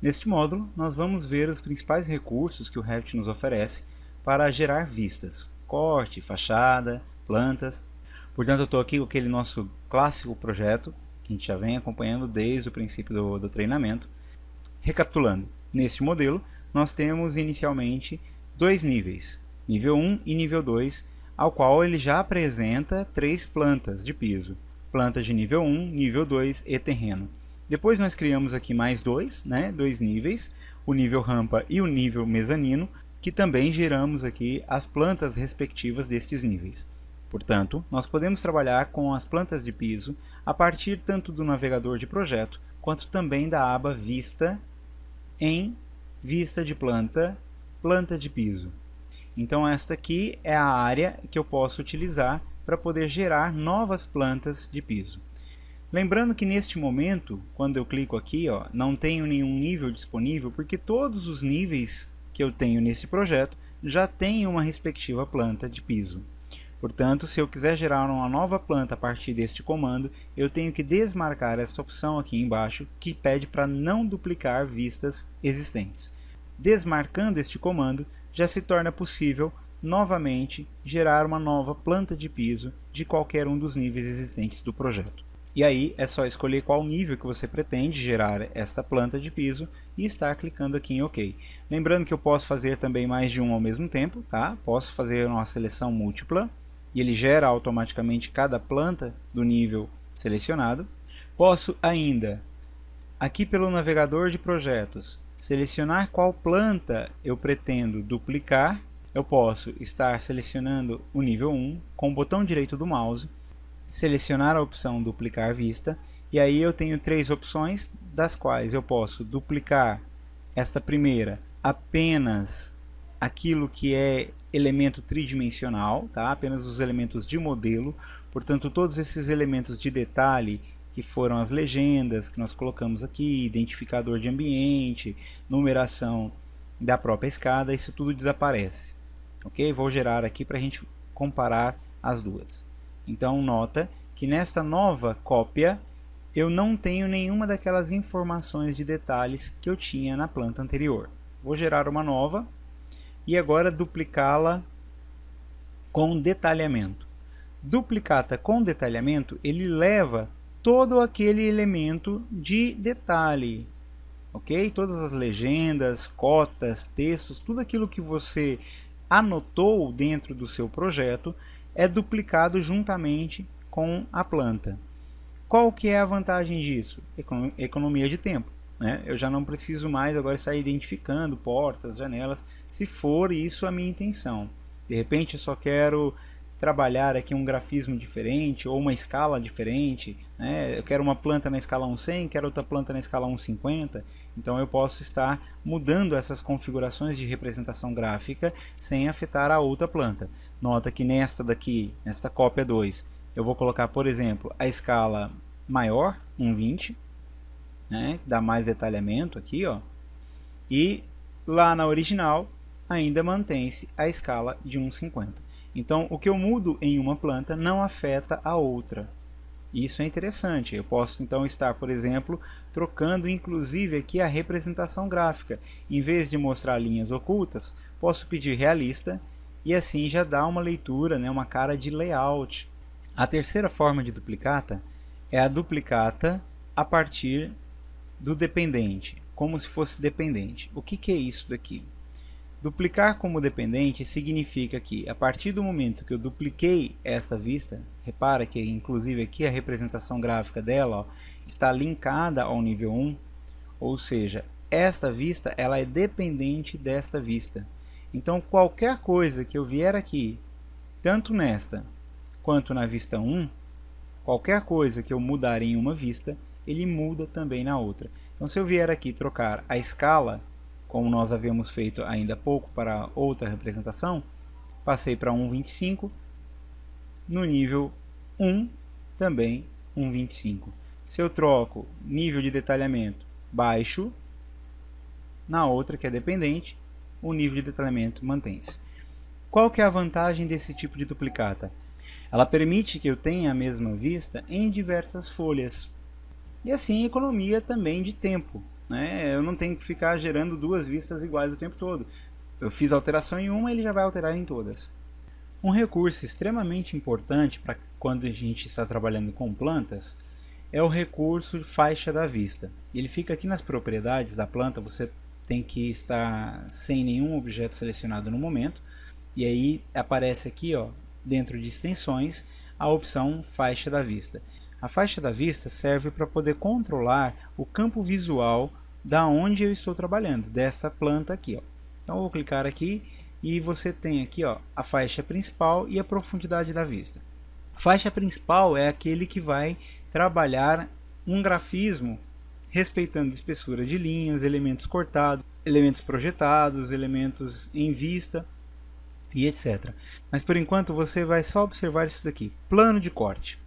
Neste módulo, nós vamos ver os principais recursos que o Revit nos oferece para gerar vistas, corte, fachada, plantas. Portanto, eu estou aqui com aquele nosso clássico projeto, que a gente já vem acompanhando desde o princípio do treinamento. Recapitulando, neste modelo, nós temos inicialmente dois níveis, nível 1 e nível 2, ao qual ele já apresenta três plantas de piso, planta de nível 1, nível 2 e terreno. Depois nós criamos aqui mais dois níveis, o nível rampa e o nível mezanino, que também geramos aqui as plantas respectivas destes níveis. Portanto, nós podemos trabalhar com as plantas de piso a partir tanto do navegador de projeto, quanto também da aba Vista em Vista de Planta, Planta de Piso. Então esta aqui é a área que eu posso utilizar para poder gerar novas plantas de piso. Lembrando que neste momento, quando eu clico aqui, não tenho nenhum nível disponível, porque todos os níveis que eu tenho nesse projeto já têm uma respectiva planta de piso. Portanto, se eu quiser gerar uma nova planta a partir deste comando, eu tenho que desmarcar esta opção aqui embaixo, que pede para não duplicar vistas existentes. Desmarcando este comando, já se torna possível novamente gerar uma nova planta de piso de qualquer um dos níveis existentes do projeto. E aí é só escolher qual nível que você pretende gerar esta planta de piso e estar clicando aqui em OK. Lembrando que eu posso fazer também mais de um ao mesmo tempo, tá? Posso fazer uma seleção múltipla e ele gera automaticamente cada planta do nível selecionado. Posso ainda, aqui pelo navegador de projetos, selecionar qual planta eu pretendo duplicar. Eu posso estar selecionando o nível 1 com o botão direito do mouse, selecionar a opção duplicar vista, e aí eu tenho três opções, das quais eu posso duplicar esta primeira apenas aquilo que é elemento tridimensional, tá? Apenas os elementos de modelo, portanto todos esses elementos de detalhe que foram as legendas que nós colocamos aqui, identificador de ambiente, numeração da própria escada, isso tudo desaparece. Ok? Vou gerar aqui para a gente comparar as duas. Então nota que nesta nova cópia eu não tenho nenhuma daquelas informações de detalhes que eu tinha na planta anterior. Vou gerar uma nova e agora duplicá-la com detalhamento. Duplicata com detalhamento, ele leva todo aquele elemento de detalhe, ok? Todas as legendas, cotas, textos, tudo aquilo que você anotou dentro do seu projeto é duplicado juntamente com a planta. Qual que é a vantagem disso? Economia de tempo, né? Eu já não preciso mais agora estar identificando portas, janelas, se for isso a minha intenção. De repente eu só quero trabalhar aqui um grafismo diferente ou uma escala diferente, né? Eu quero uma planta na escala 1:100, quero outra planta na escala 1:50, então eu posso estar mudando essas configurações de representação gráfica sem afetar a outra planta. Nota que nesta cópia 2, eu vou colocar, por exemplo, a escala maior, 1:20, né? Que dá mais detalhamento aqui, e lá na original ainda mantém-se a escala de 1:50. Então, o que eu mudo em uma planta não afeta a outra. Isso é interessante. Eu posso então estar, por exemplo, trocando inclusive aqui a representação gráfica. Em vez de mostrar linhas ocultas, posso pedir realista e assim já dá uma leitura, né, uma cara de layout. A terceira forma de duplicata é a duplicata a partir do dependente, como se fosse dependente. O que é isso daqui? Duplicar como dependente significa que, a partir do momento que eu dupliquei essa vista, repara que inclusive aqui a representação gráfica dela está linkada ao nível 1, ou seja, esta vista ela é dependente desta vista. Então qualquer coisa que eu vier aqui, tanto nesta quanto na vista 1, qualquer coisa que eu mudar em uma vista, ele muda também na outra. Então se eu vier aqui trocar a escala, como nós havíamos feito ainda há pouco para outra representação, passei para 1:25, no nível 1 também 1:25. Se eu troco nível de detalhamento baixo, na outra que é dependente, o nível de detalhamento mantém-se. Qual que é a vantagem desse tipo de duplicata? Ela permite que eu tenha a mesma vista em diversas folhas. E assim economia também de tempo. né? Eu não tenho que ficar gerando duas vistas iguais o tempo todo. Eu fiz alteração em uma, ele já vai alterar em todas. Um recurso extremamente importante para quando a gente está trabalhando com plantas é o recurso faixa da vista. Ele fica aqui nas propriedades da planta, você tem que estar sem nenhum objeto selecionado no momento, e aí aparece aqui, ó, dentro de extensões, a opção faixa da vista. A faixa da vista serve para poder controlar o campo visual da onde eu estou trabalhando, dessa planta aqui, ó. Então eu vou clicar aqui e você tem aqui, ó, a faixa principal e a profundidade da vista. A faixa principal é aquele que vai trabalhar um grafismo respeitando espessura de linhas, elementos cortados, elementos projetados, elementos em vista e etc. Mas por enquanto você vai só observar isso daqui, plano de corte.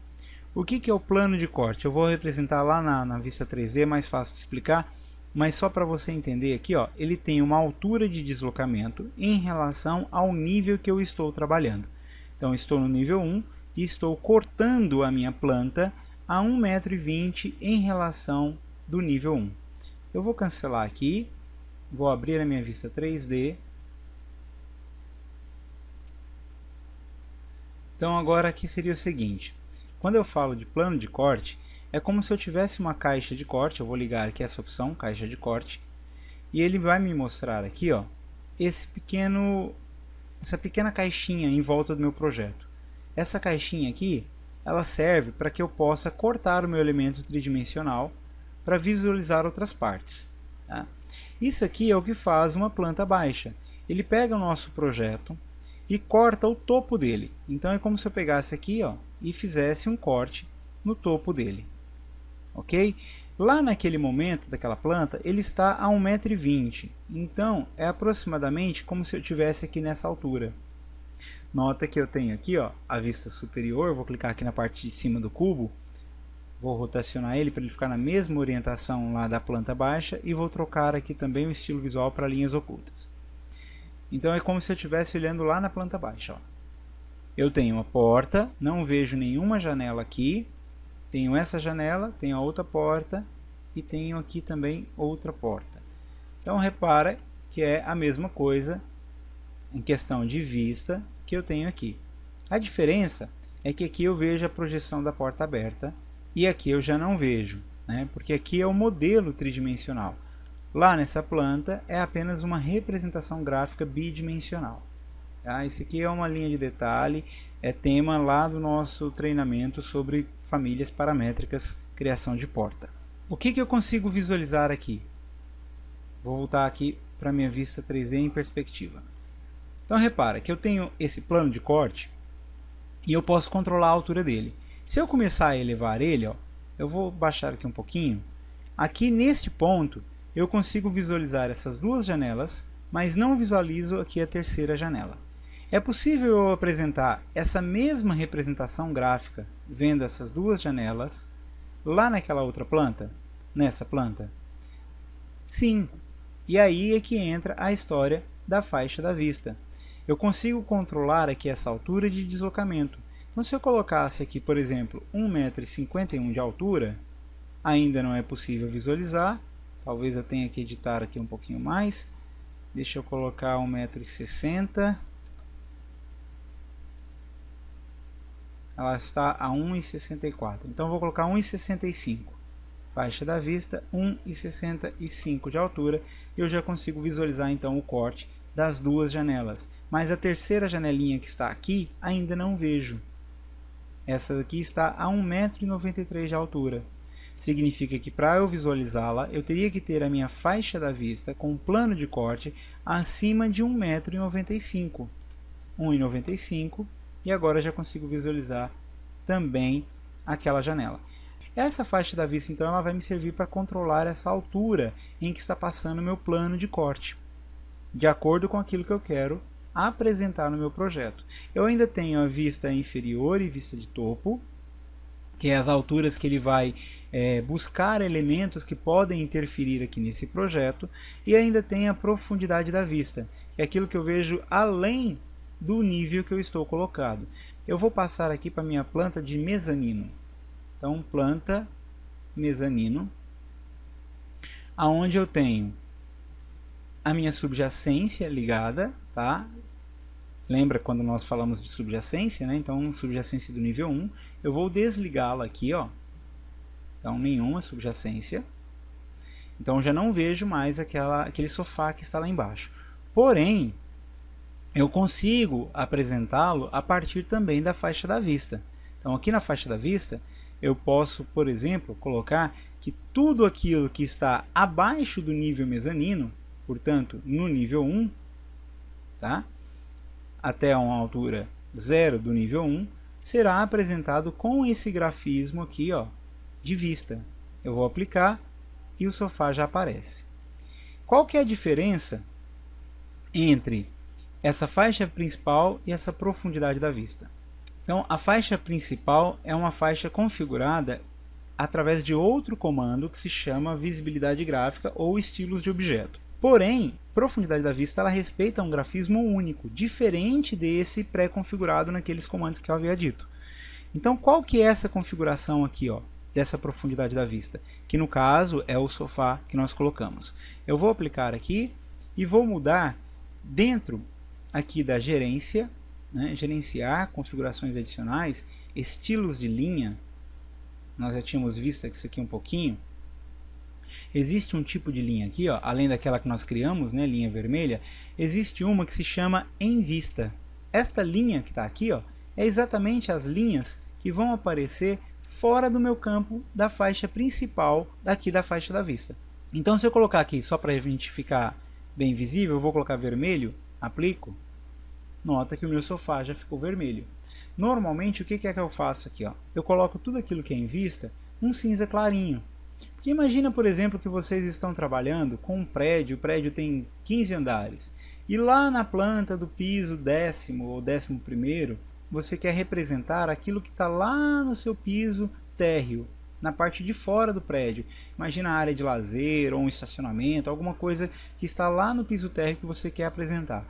O que é o plano de corte? Eu vou representar lá na vista 3D, é mais fácil de explicar, mas só para você entender aqui, ó, ele tem uma altura de deslocamento em relação ao nível que eu estou trabalhando. Então estou no nível 1 e estou cortando a minha planta a 1,20 m em relação do nível 1. Eu vou cancelar aqui, vou abrir a minha vista 3D. Então agora aqui seria o seguinte, quando eu falo de plano de corte, é como se eu tivesse uma caixa de corte. Eu vou ligar aqui essa opção, caixa de corte, e ele vai me mostrar aqui, ó, essa pequena caixinha em volta do meu projeto. Essa caixinha aqui, ela serve para que eu possa cortar o meu elemento tridimensional para visualizar outras partes. Tá? Isso aqui é o que faz uma planta baixa. Ele pega o nosso projeto e corta o topo dele. Então é como se eu pegasse aqui, ó, e fizesse um corte no topo dele. Ok? Lá naquele momento daquela planta, ele está a 1,20 m. Então é aproximadamente como se eu estivesse aqui nessa altura. Nota que eu tenho aqui, ó, a vista superior. Vou clicar aqui na parte de cima do cubo. Vou rotacionar ele para ele ficar na mesma orientação lá da planta baixa. E vou trocar aqui também o estilo visual para linhas ocultas. Então é como se eu estivesse olhando lá na planta baixa. Ó. Eu tenho uma porta, não vejo nenhuma janela aqui. Tenho essa janela, tenho a outra porta e tenho aqui também outra porta. Então repara que é a mesma coisa em questão de vista que eu tenho aqui. A diferença é que aqui eu vejo a projeção da porta aberta e aqui eu já não vejo, né? Porque aqui é o modelo tridimensional. Lá nessa planta é apenas uma representação gráfica bidimensional. Tá? Isso aqui é uma linha de detalhe, é tema lá do nosso treinamento sobre famílias paramétricas, criação de porta. O que eu consigo visualizar aqui? Vou voltar aqui para a minha vista 3D em perspectiva. Então repara que eu tenho esse plano de corte e eu posso controlar a altura dele. Se eu começar a elevar ele, ó, eu vou baixar aqui um pouquinho. Aqui neste ponto eu consigo visualizar essas duas janelas, mas não visualizo aqui a terceira janela. É possível eu apresentar essa mesma representação gráfica vendo essas duas janelas lá naquela outra planta? Nessa planta? Sim. E aí é que entra a história da faixa da vista. Eu consigo controlar aqui essa altura de deslocamento. Então se eu colocasse aqui, por exemplo, 1,51 m de altura, ainda não é possível visualizar. Talvez eu tenha que editar aqui um pouquinho mais. Deixa eu colocar 1,60 m. Ela está a 1,64. Então vou colocar 1,65. Faixa da vista, 1,65 de altura. Eu já consigo visualizar então o corte das duas janelas. Mas a terceira janelinha que está aqui, ainda não vejo. Essa aqui está a 1,93 m de altura. Significa que para eu visualizá-la, eu teria que ter a minha faixa da vista com um plano de corte acima de 1,95 m. 1,95 m. E agora já consigo visualizar também aquela janela. Essa faixa da vista, então, ela vai me servir para controlar essa altura em que está passando o meu plano de corte, de acordo com aquilo que eu quero apresentar no meu projeto. Eu ainda tenho a vista inferior e vista de topo, que é as alturas que ele vai buscar elementos que podem interferir aqui nesse projeto, e ainda tem a profundidade da vista, que é aquilo que eu vejo além do nível que eu estou colocado. Eu vou passar aqui para minha planta de mezanino. Então, planta mezanino. aonde eu tenho a minha subjacência ligada, tá? Lembra quando nós falamos de subjacência, né? Então, subjacência do nível 1, eu vou desligá-la aqui, ó. Então, nenhuma subjacência. Então, eu já não vejo mais aquele sofá que está lá embaixo. Porém, eu consigo apresentá-lo a partir também da faixa da vista. Então, aqui na faixa da vista, eu posso, por exemplo, colocar que tudo aquilo que está abaixo do nível mezanino, portanto, no nível 1, tá? Até uma altura 0 do nível 1, será apresentado com esse grafismo aqui, ó, de vista. Eu vou aplicar e o sofá já aparece. Qual que é a diferença entre essa faixa principal e essa profundidade da vista? Então, a faixa principal é uma faixa configurada através de outro comando que se chama visibilidade gráfica ou estilos de objeto. Porém, profundidade da vista ela respeita um grafismo único, diferente desse pré-configurado naqueles comandos que eu havia dito. Então, qual que é essa configuração aqui, ó, dessa profundidade da vista? Que no caso é o sofá que nós colocamos. Eu vou aplicar aqui e vou mudar dentro aqui da gerência, né, gerenciar configurações adicionais, estilos de linha. Nós já tínhamos visto isso aqui um pouquinho. Existe um tipo de linha aqui, ó, além daquela que nós criamos, né, linha vermelha, existe uma que se chama em vista. Esta linha que está aqui, ó, é exatamente as linhas que vão aparecer fora do meu campo da faixa principal daqui da faixa da vista. Então, se eu colocar aqui, só para a gente ficar bem visível, eu vou colocar vermelho, aplico, nota que o meu sofá já ficou vermelho. Normalmente, o que é que eu faço aqui? Ó? Eu coloco tudo aquilo que é em vista um cinza clarinho. Porque imagina, por exemplo, que vocês estão trabalhando com um prédio, o prédio tem 15 andares, e lá na planta do piso 10º ou 11º, você quer representar aquilo que está lá no seu piso térreo, na parte de fora do prédio. Imagina a área de lazer ou um estacionamento, alguma coisa que está lá no piso térreo que você quer apresentar.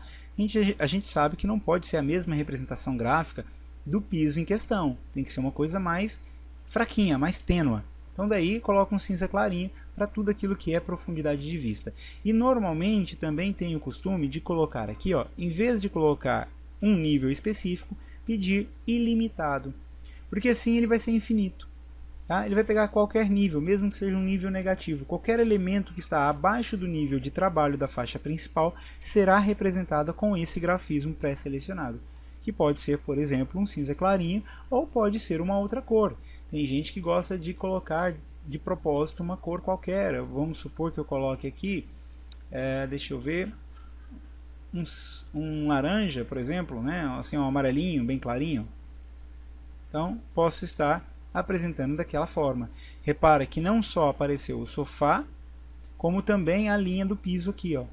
A gente sabe que não pode ser a mesma representação gráfica do piso em questão, tem que ser uma coisa mais fraquinha, mais tênue. Então daí coloca um cinza clarinho para tudo aquilo que é profundidade de vista. E normalmente também tenho o costume de colocar aqui, ó, em vez de colocar um nível específico, pedir ilimitado. Porque assim ele vai ser infinito. Tá? Ele vai pegar qualquer nível, mesmo que seja um nível negativo. Qualquer elemento que está abaixo do nível de trabalho da faixa principal será representado com esse grafismo pré-selecionado. Que pode ser, por exemplo, um cinza clarinho ou pode ser uma outra cor. Tem gente que gosta de colocar de propósito uma cor qualquer. Vamos supor que eu coloque aqui, deixa eu ver, um laranja, por exemplo, né? Assim, um amarelinho, bem clarinho. Então, posso estar apresentando daquela forma. Repara que não só apareceu o sofá, como também a linha do piso aqui, ó,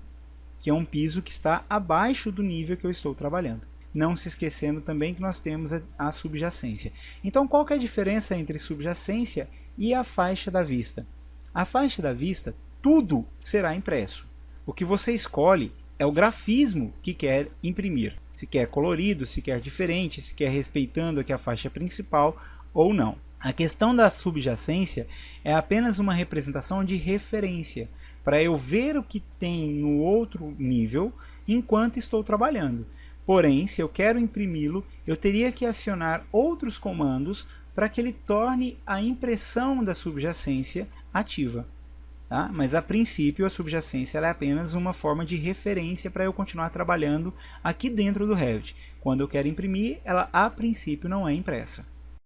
que é um piso que está abaixo do nível que eu estou trabalhando. Não se esquecendo também que nós temos a subjacência. Então, qual que é a diferença entre subjacência e a faixa da vista? A faixa da vista, tudo será impresso. O que você escolhe é o grafismo que quer imprimir. Se quer colorido, se quer diferente, se quer respeitando aqui a faixa principal ou não. A questão da subjacência é apenas uma representação de referência, para eu ver o que tem no outro nível enquanto estou trabalhando. Porém, se eu quero imprimi-lo, eu teria que acionar outros comandos para que ele torne a impressão da subjacência ativa. Tá? Mas a princípio a subjacência é apenas uma forma de referência para eu continuar trabalhando aqui dentro do Revit. Quando eu quero imprimir, ela a princípio não é impressa.